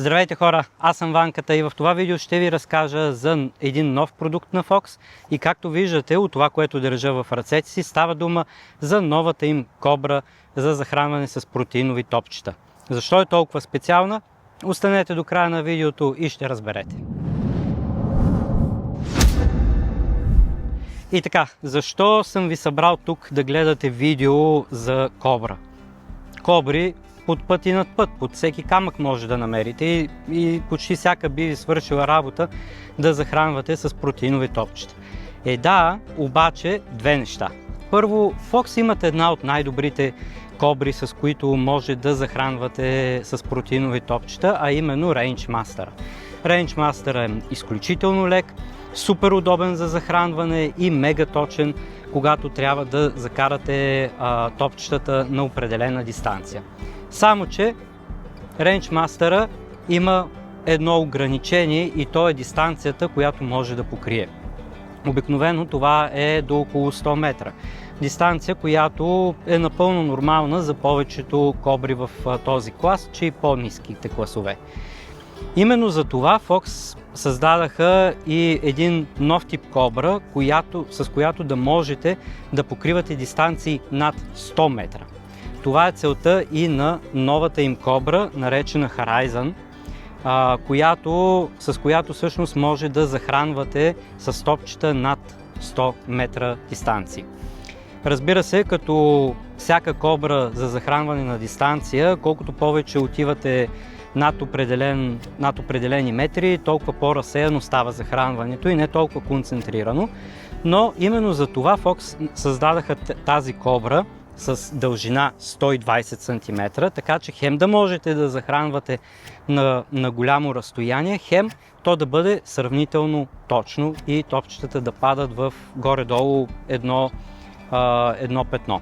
Здравейте хора, аз съм Ванката и в това видео ще ви разкажа за един нов продукт на Fox и както виждате от това, което държа в ръцете си, става дума за новата им кобра за захранване с протеинови топчета. Защо е толкова специална? Останете до края на видеото и ще разберете. И така, защо съм ви събрал тук да гледате видео за кобра? Кобри под път и над път, под всеки камък може да намерите и почти всяка би ви свършила работа да захранвате с протеинови топчета. Да, обаче две неща. Първо, Fox имат една от най-добрите кобри, с които може да захранвате с протеинови топчета, а именно Range-Master. Range-Master е изключително лек, супер удобен за захранване и мега точен, когато трябва да закарате топчетата на определена дистанция. Само че Range-Master има едно ограничение и то е дистанцията, която може да покрие. Обикновено това е до около 100 метра. Дистанция, която е напълно нормална за повечето кобри в този клас, че и по-ниските класове. Именно за това Fox създадаха и един нов тип кобра, с която да можете да покривате дистанции над 100 метра. Това е целта и на новата им кобра, наречена Horizon, с която всъщност може да захранвате с топчета над 100 метра дистанции. Разбира се, като всяка кобра за захранване на дистанция, колкото повече отивате над определени метри, толкова по-разсеяно става захранването и не толкова концентрирано. Но именно за това Fox създадаха тази кобра с дължина 120 см, така че хем да можете да захранвате на голямо разстояние, хем то да бъде сравнително точно и топчетата да падат в горе-долу едно петно.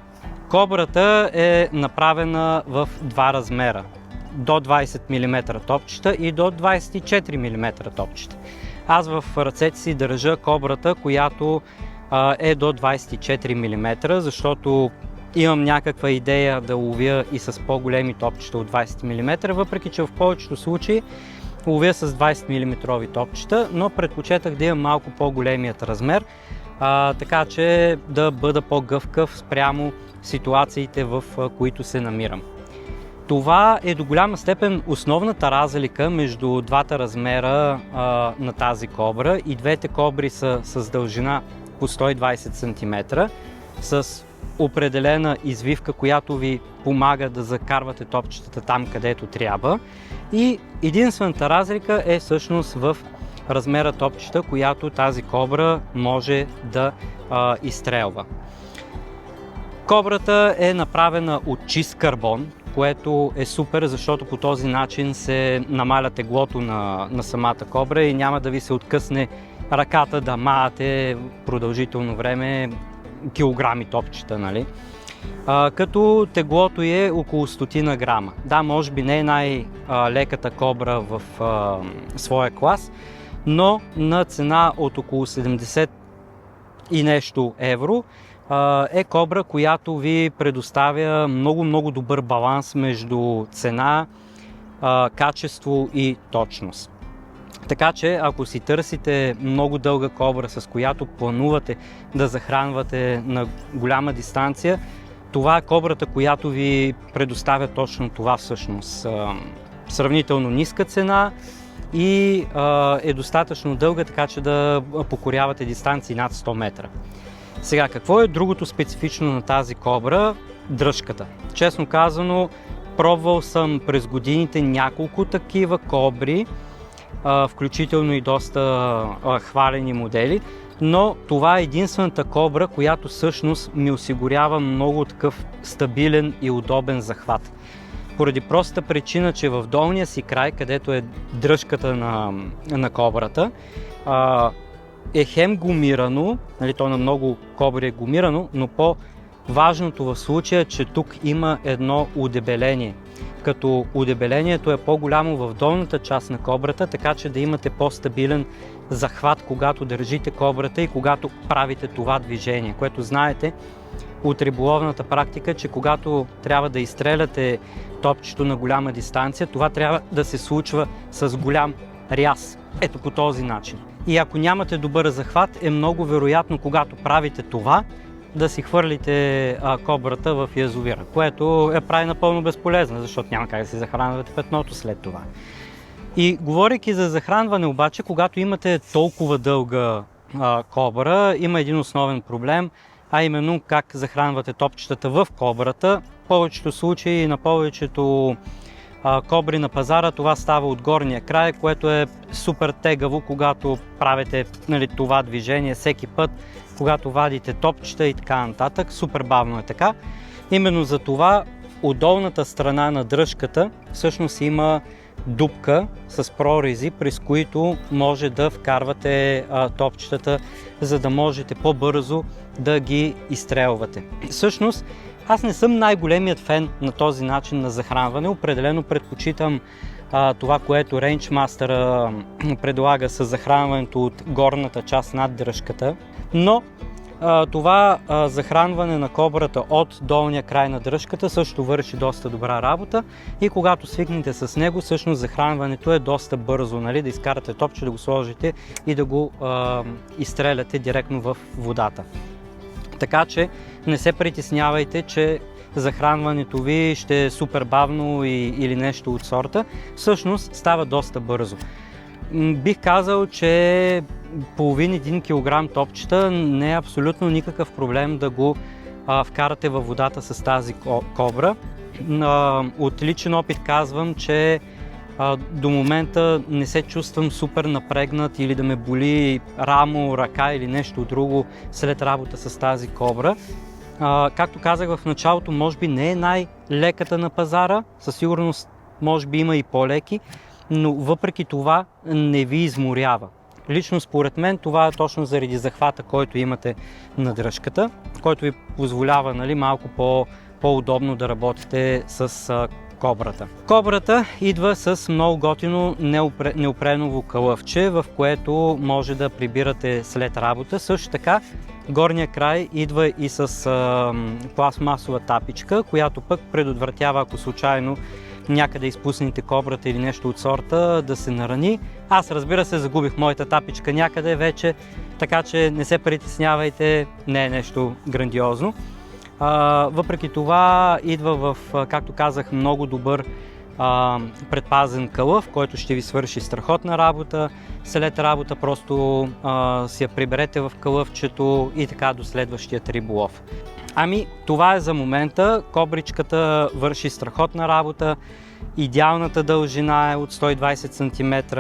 Кобрата е направена в два размера. До 20 мм топчета и до 24 мм топчета. Аз в ръцете си държа кобрата, която е до 24 мм, защото имам някаква идея да ловя и с по-големи топчета от 20 мм, въпреки че в повечето случаи ловя с 20 мм топчета, но предпочетах да имам малко по-големият размер, така че да бъда по-гъвкав спрямо ситуациите, в които се намирам. Това е до голяма степен основната разлика между двата размера на тази кобра. И двете кобри са с дължина по 120 см, с определена извивка, която ви помага да закарвате топчетата там, където трябва. И единствената разлика е всъщност в размера топчета, която тази кобра може да изстрелва. Кобрата е направена от чист карбон, което е супер, защото по този начин се намаля теглото на самата кобра и няма да ви се откъсне ръката да маете продължително време килограми топчета, нали? Като теглото е около 100 грама. Да, може би не е най-леката кобра в своя клас, но на цена от около 70 и нещо евро е кобра, която ви предоставя много добър баланс между цена, качество и точност. Така че ако си търсите много дълга кобра, с която планувате да захранвате на голяма дистанция, това е кобрата, която ви предоставя точно това всъщност. Сравнително ниска цена и е достатъчно дълга, така че да покорявате дистанции над 100 метра. Сега, какво е другото специфично на тази кобра? Дръжката. Честно казано, пробвал съм през годините няколко такива кобри, включително и доста хвалени модели, но това е единствената кобра, която всъщност ми осигурява много такъв стабилен и удобен захват. Поради простата причина, че в долния си край, където е дръжката на кобрата, е хем гумирано, нали, то на много кобри е гумирано, но по-важното в случая е, че тук има едно удебеление. Като удебелението е по-голямо в долната част на кобрата, така че да имате по-стабилен захват, когато държите кобрата и когато правите това движение, което знаете, от риболовната практика, че когато трябва да изстреляте топчето на голяма дистанция, това трябва да се случва с голям ряз. Ето по този начин. И ако нямате добър захват, е много вероятно, когато правите това, да си хвърлите кобрата в язовира, което я прави напълно безполезна, защото няма как да си захранвате петното след това. И говорейки за захранване обаче, когато имате толкова дълга кобра, има един основен проблем, а именно как захранвате топчетата в кобрата. В повечето случаи, на повечето кобри на пазара, това става от горния край, което е супер тегаво, когато правите това движение всеки път, когато вадите топчета и така нататък. Супер бавно е така. Именно за това от долната страна на дръжката всъщност има дупка с прорези, през които може да вкарвате топчетата, за да можете по-бързо да ги изстрелвате. Всъщност, аз не съм най-големият фен на този начин на захранване. Определено предпочитам това, което Ranchmaster предлага с захранването от горната част над дръжката. Но това захранване на кобрата от долния край на дръжката също върши доста добра работа и когато свикнете с него, всъщност захранването е доста бързо, да изкарате топче, да го сложите и да го изстреляте директно в водата. Така че не се притеснявайте, че захранването ви ще е супер бавно или нещо от сорта. Всъщност става доста бързо. Бих казал, че половин-1 килограм топчета не е абсолютно никакъв проблем да го вкарате във водата с тази кобра. От личен опит казвам, че до момента не се чувствам супер напрегнат или да ме боли рамо, ръка или нещо друго след работа с тази кобра. Както казах в началото, може би не е най-леката на пазара, със сигурност може би има и по-леки, но въпреки това не ви изморява. Лично според мен това е точно заради захвата, който имате на дръжката, който ви позволява малко по-удобно да работите с кобрата. Кобрата идва с много готино неопреново кълъвче, в което може да прибирате след работа. Също така горния край идва и с пластмасова тапичка, която пък предотвратява, ако случайно някъде изпуснете кобрата или нещо от сорта, да се нарани. Аз, разбира се, загубих моята тапичка някъде вече, така че не се притеснявайте, не е нещо грандиозно. Въпреки това идва в, както казах, много добър предпазен кълъв, който ще ви свърши страхотна работа. След работа просто си я приберете в кълъвчето и така до следващия риболов. Това е за момента. Кобричката върши страхотна работа. Идеалната дължина е от 120 см.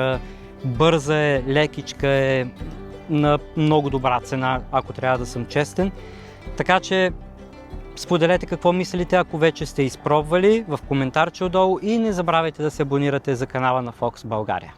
Бърза е, лекичка е, на много добра цена, ако трябва да съм честен. Така че споделете какво мислите, ако вече сте изпробвали в коментарче отдолу и не забравяйте да се абонирате за канала на Fox България.